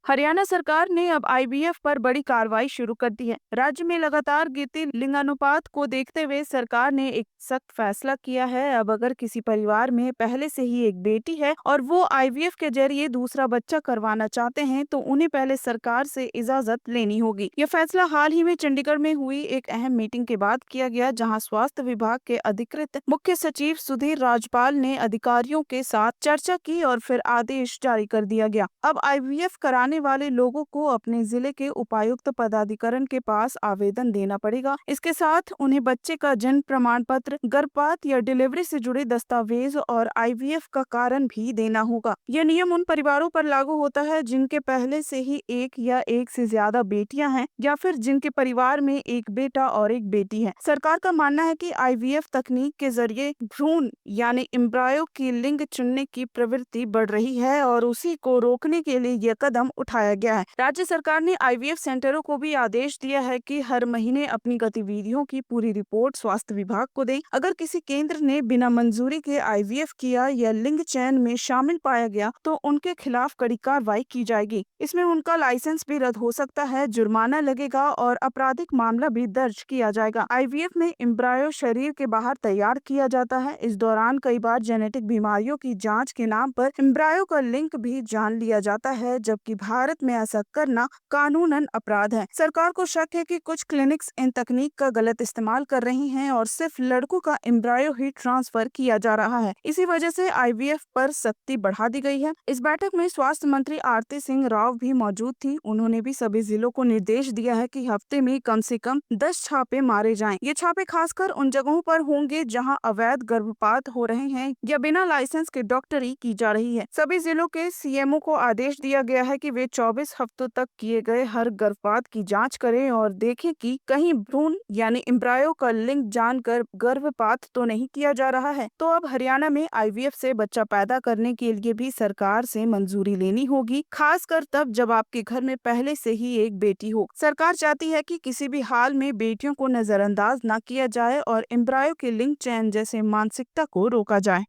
हरियाणा सरकार ने अब आईवीएफ पर बड़ी कार्रवाई शुरू कर दी है। राज्य में लगातार गिरती लिंगानुपात को देखते हुए सरकार ने एक सख्त फैसला किया है। अब अगर किसी परिवार में पहले से ही एक बेटी है और वो आईवीएफ के जरिए दूसरा बच्चा करवाना चाहते हैं तो उन्हें पहले सरकार से इजाजत लेनी होगी। यह फैसला हाल ही में चंडीगढ़ में हुई एक अहम मीटिंग के बाद किया गया, जहां स्वास्थ्य विभाग के अधिकृत मुख्य सचिव सुधीर राजपाल ने अधिकारियों के साथ चर्चा की और फिर आदेश जारी कर दिया गया। अब आईवीएफ कराने वाले लोगों को अपने जिले के उपायुक्त पदाधिकारी के पास आवेदन देना पड़ेगा। इसके साथ उन्हें बच्चे का जन्म प्रमाण पत्र, गर्भपात या डिलीवरी से जुड़े दस्तावेज और आईवीएफ का कारण भी देना होगा। यह नियम उन परिवारों पर लागू होता है जिनके पहले से ही एक या एक से ज्यादा बेटियां हैं या फिर जिनके परिवार में एक बेटा और एक बेटी है। सरकार का मानना है कि आईवीएफ तकनीक के जरिए भ्रूण यानी एम्ब्रायो की लिंग चुनने की प्रवृत्ति बढ़ रही है और उसी को रोकने के लिए यह कदम उठाया गया है। राज्य सरकार ने आईवीएफ सेंटरों को भी आदेश दिया है कि हर महीने अपनी गतिविधियों की पूरी रिपोर्ट स्वास्थ्य विभाग को दें। अगर किसी केंद्र ने बिना मंजूरी के आईवीएफ किया या लिंग चयन में शामिल पाया गया तो उनके खिलाफ कड़ी कार्रवाई की जाएगी। इसमें उनका लाइसेंस भी रद्द हो सकता है, जुर्माना लगेगा और आपराधिक मामला भी दर्ज किया जाएगा। आईवीएफ में एम्ब्रायो शरीर के बाहर तैयार किया जाता है। इस दौरान कई बार जेनेटिक बीमारियों की जांच के नाम पर एम्ब्रायो का लिंक भी जान लिया जाता है, जबकि भारत में ऐसा करना कानूनन अपराध है। सरकार को शक है कि कुछ क्लिनिक्स इन तकनीक का गलत इस्तेमाल कर रही हैं और सिर्फ लड़कों का एम्ब्रायो ही ट्रांसफर किया जा रहा है। इसी वजह से आईवीएफ पर सख्ती बढ़ा दी गई है। इस बैठक में स्वास्थ्य मंत्री आरती सिंह राव भी मौजूद थी। उन्होंने भी सभी जिलों को निर्देश दिया है कि हफ्ते में कम से कम 10 छापे मारे जाएं। ये छापे खासकर उन जगहों पर होंगे जहां अवैध गर्भपात हो रहे हैं या बिना लाइसेंस के डॉक्टरी की जा रही है। सभी जिलों के सीएमओ को आदेश दिया गया है कि वे 24 हफ्तों तक किए गए हर गर्भपात की जांच करें और देखें कि कहीं भ्रूण यानी एम्ब्रायो का लिंग जानकर गर्भपात तो नहीं किया जा रहा है। तो अब हरियाणा में आईवीएफ से बच्चा पैदा करने के लिए भी सरकार से मंजूरी लेनी होगी, खासकर तब जब आपके घर में पहले से ही एक बेटी हो। सरकार चाहती है कि किसी भी हाल में बेटियों को नजरअंदाज न किया जाए और एम्ब्रायो के लिंग चयन जैसे मानसिकता को रोका जाए।